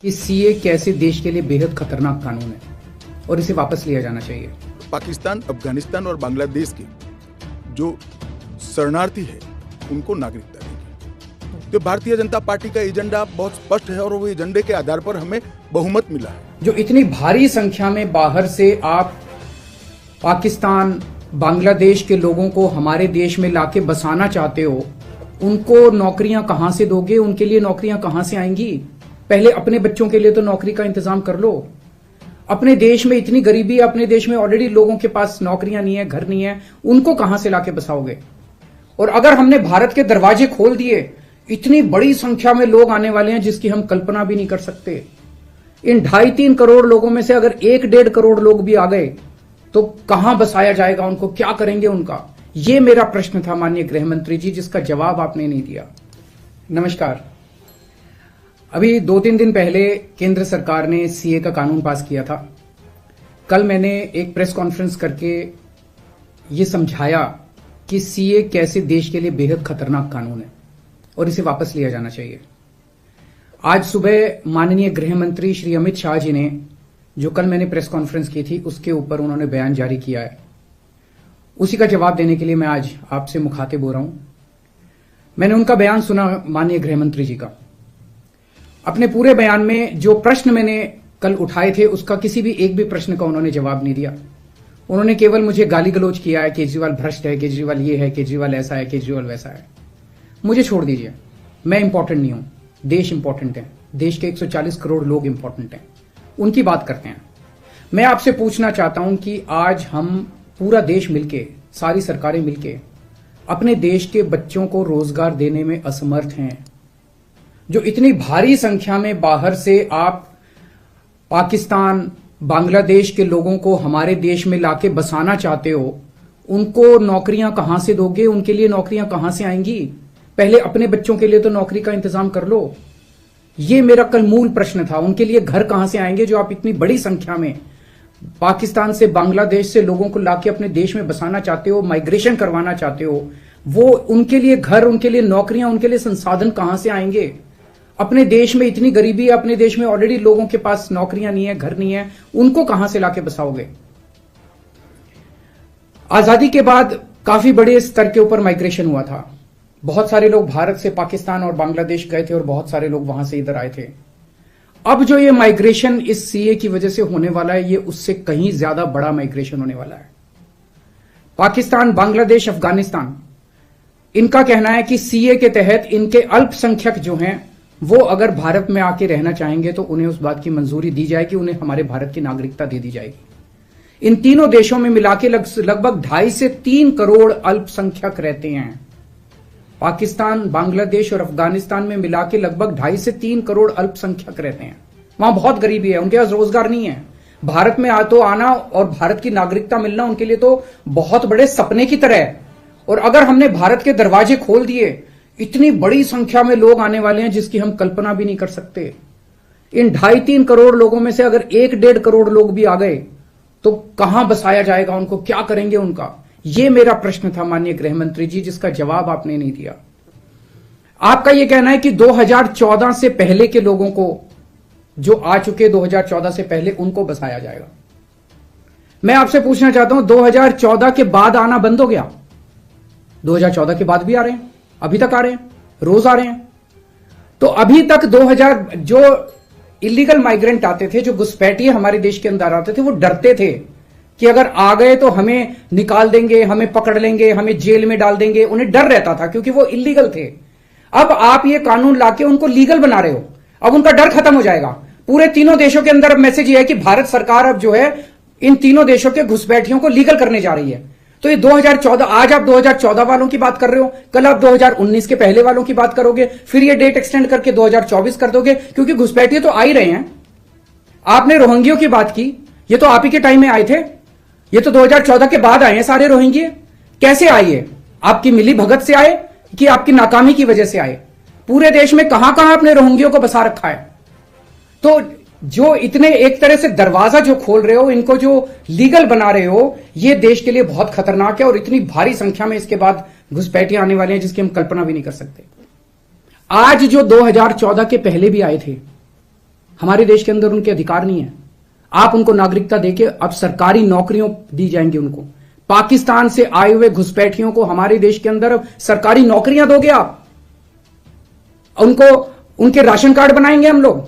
कि सीए कैसे देश के लिए बेहद खतरनाक कानून है और इसे वापस लिया जाना चाहिए। पाकिस्तान, अफगानिस्तान और बांग्लादेश के जो शरणार्थी है उनको नागरिकता देगी। तो भारतीय जनता पार्टी का एजेंडा बहुत स्पष्ट है और वो एजेंडे के आधार पर हमें बहुमत मिला है। जो इतनी भारी संख्या में बाहर से आप पाकिस्तान, बांग्लादेश के लोगों को हमारे देश में लाके बसाना चाहते हो, उनको नौकरियां कहां से दोगे? उनके लिए नौकरियां कहां से आएंगी? पहले अपने बच्चों के लिए तो नौकरी का इंतजाम कर लो। अपने देश में इतनी गरीबी है, अपने देश में ऑलरेडी लोगों के पास नौकरियां नहीं है, घर नहीं है, उनको कहां से लाके बसाओगे? और अगर हमने भारत के दरवाजे खोल दिए, इतनी बड़ी संख्या में लोग आने वाले हैं जिसकी हम कल्पना भी नहीं कर सकते। इन 2.5-3 करोड़ लोगों में से अगर 1-1.5 करोड़ लोग भी आ गए तो कहां बसाया जाएगा उनको? क्या करेंगे उनका? ये मेरा प्रश्न था माननीय गृह मंत्री जी, जिसका जवाब आपने नहीं दिया। नमस्कार। अभी 2-3 दिन पहले केंद्र सरकार ने सीए का कानून पास किया था। कल मैंने एक प्रेस कॉन्फ्रेंस करके ये समझाया कि सीए कैसे देश के लिए बेहद खतरनाक कानून है और इसे वापस लिया जाना चाहिए। आज सुबह माननीय गृह मंत्री श्री अमित शाह जी ने, जो कल मैंने प्रेस कॉन्फ्रेंस की थी, उसके ऊपर उन्होंने बयान जारी किया है। उसी का जवाब देने के लिए मैं आज आपसे मुखातिब हो रहा हूं। मैंने उनका बयान सुना, माननीय गृह मंत्री जी का। अपने पूरे बयान में जो प्रश्न मैंने कल उठाए थे, उसका किसी भी एक भी प्रश्न का उन्होंने जवाब नहीं दिया। उन्होंने केवल मुझे गाली गलौज किया है, केजरीवाल भ्रष्ट है, केजरीवाल ये है, केजरीवाल ऐसा है, केजरीवाल वैसा है। मुझे छोड़ दीजिए, मैं इंपॉर्टेंट नहीं हूं, देश इंपॉर्टेंट है। देश के 140 करोड़ लोग इंपॉर्टेंट हैं, उनकी बात करते हैं। मैं आपसे पूछना चाहता हूं कि आज हम पूरा देश मिलके, सारी सरकारें मिलके अपने देश के बच्चों को रोजगार देने में असमर्थ हैं। जो इतनी भारी संख्या में बाहर से आप पाकिस्तान, बांग्लादेश के लोगों को हमारे देश में लाके बसाना चाहते हो, उनको नौकरियां कहां से दोगे? उनके लिए नौकरियां कहां से आएंगी? पहले अपने बच्चों के लिए तो नौकरी का इंतजाम कर लो। ये मेरा कल मूल प्रश्न था। उनके लिए घर कहां से आएंगे जो आप इतनी बड़ी संख्या में पाकिस्तान से, बांग्लादेश से लोगों को लाके अपने देश में बसाना चाहते हो, माइग्रेशन करवाना चाहते हो? वो उनके लिए घर, उनके लिए नौकरियां, उनके लिए संसाधन कहां से आएंगे? अपने देश में इतनी गरीबी है, अपने देश में ऑलरेडी लोगों के पास नौकरियां नहीं है, घर नहीं है, उनको कहां से लाके बसाओगे? आजादी के बाद काफी बड़े स्तर के ऊपर माइग्रेशन हुआ था। बहुत सारे लोग भारत से पाकिस्तान और बांग्लादेश गए थे और बहुत सारे लोग वहां से इधर आए थे। अब जो ये माइग्रेशन इस सीए की वजह से होने वाला है, ये उससे कहीं ज्यादा बड़ा माइग्रेशन होने वाला है। पाकिस्तान, बांग्लादेश, अफगानिस्तान, इनका कहना है कि सीए के तहत इनके अल्पसंख्यक जो हैं, वो अगर भारत में आके रहना चाहेंगे तो उन्हें उस बात की मंजूरी दी जाएगी, उन्हें हमारे भारत की नागरिकता दे दी जाएगी। इन तीनों देशों में मिलाके लगभग 2.5 से 3 करोड़ अल्पसंख्यक रहते हैं। पाकिस्तान, बांग्लादेश और अफगानिस्तान में मिलाके लगभग 2.5 से 3 करोड़ अल्पसंख्यक रहते हैं। वहां बहुत गरीबी है, उनके पास रोजगार नहीं है। भारत में आना और भारत की नागरिकता मिलना उनके लिए तो बहुत बड़े सपने की तरह है। और अगर हमने भारत के दरवाजे खोल दिए, इतनी बड़ी संख्या में लोग आने वाले हैं जिसकी हम कल्पना भी नहीं कर सकते। इन 2.5-3 करोड़ लोगों में से अगर 1-1.5 करोड़ लोग भी आ गए तो कहां बसाया जाएगा उनको? क्या करेंगे उनका? ये मेरा प्रश्न था माननीय गृह मंत्री जी, जिसका जवाब आपने नहीं दिया। आपका यह कहना है कि 2014 से पहले के लोगों को, जो आ चुके 2014 से पहले, उनको बसाया जाएगा। मैं आपसे पूछना चाहता हूं, 2014 के बाद आना बंद हो गया? 2014 के बाद भी आ रहे हैं, अभी तक आ रहे हैं, रोज आ रहे हैं। तो अभी तक 2000 जो इलीगल माइग्रेंट आते थे, जो घुसपैठिए हमारे देश के अंदर आते थे, वो डरते थे कि अगर आ गए तो हमें निकाल देंगे, हमें पकड़ लेंगे, हमें जेल में डाल देंगे। उन्हें डर रहता था क्योंकि वो इलीगल थे। अब आप ये कानून लाके उनको लीगल बना रहे हो, अब उनका डर खत्म हो जाएगा। पूरे तीनों देशों के अंदर अब मैसेज ये है कि भारत सरकार अब जो है इन तीनों देशों के घुसपैठियों को लीगल करने जा रही है। तो ये 2014, आज आप 2014 वालों की बात कर रहे हो, कल आप 2019 के पहले वालों की बात करोगे, फिर ये डेट एक्सटेंड करके 2024 कर दोगे, क्योंकि घुसपैठिए तो आ ही रहे हैं। आपने रोहिंग्यों की बात की, ये तो आप ही के टाइम में आए थे, ये तो 2014 के बाद आए हैं सारे रोहिंग्ये। कैसे आए? ये आपकी मिली भगत से आए कि आपकी नाकामी की वजह से आए? पूरे देश में कहां कहां आपने रोहिंग्यों को बसा रखा है? तो जो इतने एक तरह से दरवाजा जो खोल रहे हो, इनको जो लीगल बना रहे हो, ये देश के लिए बहुत खतरनाक है। और इतनी भारी संख्या में इसके बाद घुसपैठिए आने वाले हैं जिसकी हम कल्पना भी नहीं कर सकते। आज जो 2014 के पहले भी आए थे, हमारे देश के अंदर उनके अधिकार नहीं है। आप उनको नागरिकता देके अब सरकारी नौकरियों दी जाएंगी उनको। पाकिस्तान से आए हुए घुसपैठियों को हमारे देश के अंदर अब सरकारी नौकरियां दोगे आप, उनको उनके राशन कार्ड बनाएंगे हम लोग।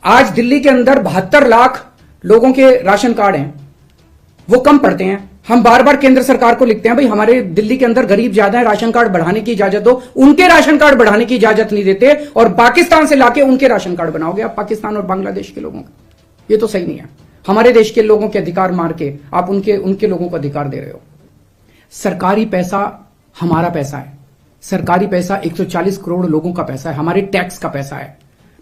आज दिल्ली के अंदर 72 लाख लोगों के राशन कार्ड हैं, वो कम पड़ते हैं। हम बार बार केंद्र सरकार को लिखते हैं भाई हमारे दिल्ली के अंदर गरीब ज्यादा है, राशन कार्ड बढ़ाने की इजाजत दो। उनके राशन कार्ड बढ़ाने की इजाजत नहीं देते और पाकिस्तान से लाके उनके राशन कार्ड बनाओगे आप, पाकिस्तान और बांग्लादेश के लोगों का। ये तो सही नहीं है। हमारे देश के लोगों के अधिकार मार के आप उनके लोगों को अधिकार दे रहे हो। सरकारी पैसा हमारा पैसा है। सरकारी पैसा 140 करोड़ लोगों का पैसा है, हमारे टैक्स का पैसा है।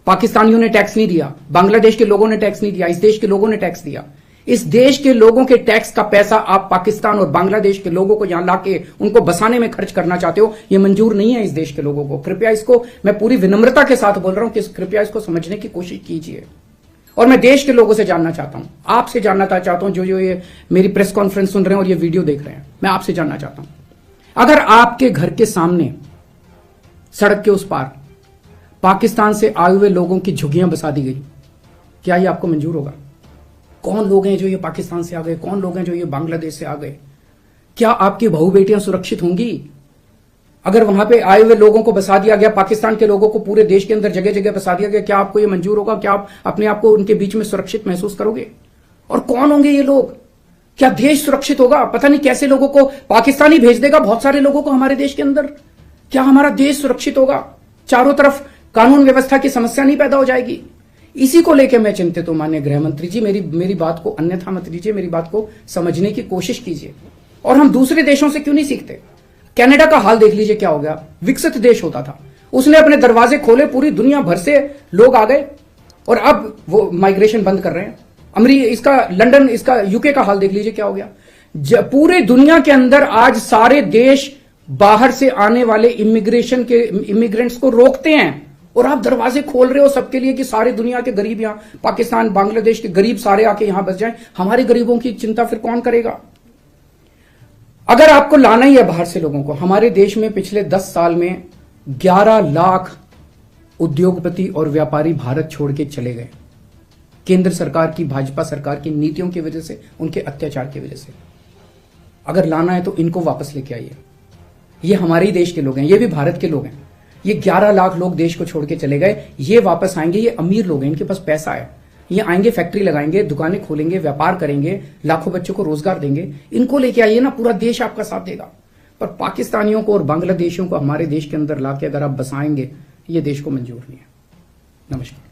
पाकिस्तानियों ने टैक्स नहीं दिया, बांग्लादेश के लोगों ने टैक्स नहीं दिया, इस देश के लोगों ने टैक्स दिया। इस देश के लोगों के टैक्स का पैसा आप पाकिस्तान और बांग्लादेश के लोगों को यहां लाके उनको बसाने में खर्च करना चाहते हो, यह मंजूर नहीं है इस देश के लोगों को। कृपया इसको, मैं पूरी विनम्रता के साथ बोल रहा हूं कि कृपया इसको समझने की कोशिश कीजिए। और मैं देश के लोगों से जानना चाहता हूं, आपसे जानना चाहता हूं, जो ये मेरी प्रेस कॉन्फ्रेंस सुन रहे हैं और ये वीडियो देख रहे हैं, मैं आपसे जानना चाहता हूं, अगर आपके घर के सामने सड़क के उस पार पाकिस्तान से आए हुए लोगों की झुग्गियां बसा दी गई, क्या ये आपको मंजूर होगा? कौन लोग हैं जो ये पाकिस्तान से आ गए, कौन लोग हैं जो ये बांग्लादेश से आ गए? क्या आपकी बहू बेटियां सुरक्षित होंगी? अगर वहां पे आए हुए लोगों को बसा दिया गया, पाकिस्तान के लोगों को पूरे देश के अंदर जगह जगह बसा दिया गया, क्या आपको ये मंजूर होगा? क्या आप अपने आप को उनके बीच में सुरक्षित महसूस करोगे? और कौन होंगे ये लोग? क्या देश सुरक्षित होगा? पता नहीं कैसे लोगों को पाकिस्तान ही भेज देगा, बहुत सारे लोगों को हमारे देश के अंदर। क्या हमारा देश सुरक्षित होगा? चारों तरफ कानून व्यवस्था की समस्या नहीं पैदा हो जाएगी? इसी को लेकर मैं चिंतित हूं माननीय गृह मंत्री जी। मेरी बात को अन्यथा मत लीजिए, मेरी बात को समझने की कोशिश कीजिए। और हम दूसरे देशों से क्यों नहीं सीखते? कनाडा का हाल देख लीजिए क्या हो गया। विकसित देश होता था, उसने अपने दरवाजे खोले, पूरी दुनिया भर से लोग आ गए और अब वो माइग्रेशन बंद कर रहे हैं। इसका लंदन, इसका यूके का हाल देख लीजिए क्या हो गया। पूरे दुनिया के अंदर आज सारे देश बाहर से आने वाले इमिग्रेंट्स को रोकते हैं और आप दरवाजे खोल रहे हो सबके लिए कि सारे दुनिया के गरीब यहां, पाकिस्तान बांग्लादेश के गरीब सारे आके यहां बस जाएं। हमारे गरीबों की चिंता फिर कौन करेगा? अगर आपको लाना ही है बाहर से लोगों को, हमारे देश में पिछले 10 साल में 11 लाख उद्योगपति और व्यापारी भारत छोड़ के चले गए, केंद्र सरकार की, भाजपा सरकार की नीतियों की वजह से, उनके अत्याचार की वजह से। अगर लाना है तो इनको वापस लेके आइए। ये हमारे ही देश के लोग हैं, ये भी भारत के लोग हैं। ये 11 लाख लोग देश को छोड़ के चले गए, ये वापस आएंगे। ये अमीर लोग हैं, इनके पास पैसा है, ये आएंगे, फैक्ट्री लगाएंगे, दुकानें खोलेंगे, व्यापार करेंगे, लाखों बच्चों को रोजगार देंगे। इनको लेके आइए ना, पूरा देश आपका साथ देगा। पर पाकिस्तानियों को और बांग्लादेशियों को हमारे देश के अंदर लाके अगर आप बसाएंगे, ये देश को मंजूर नहीं है। नमस्कार।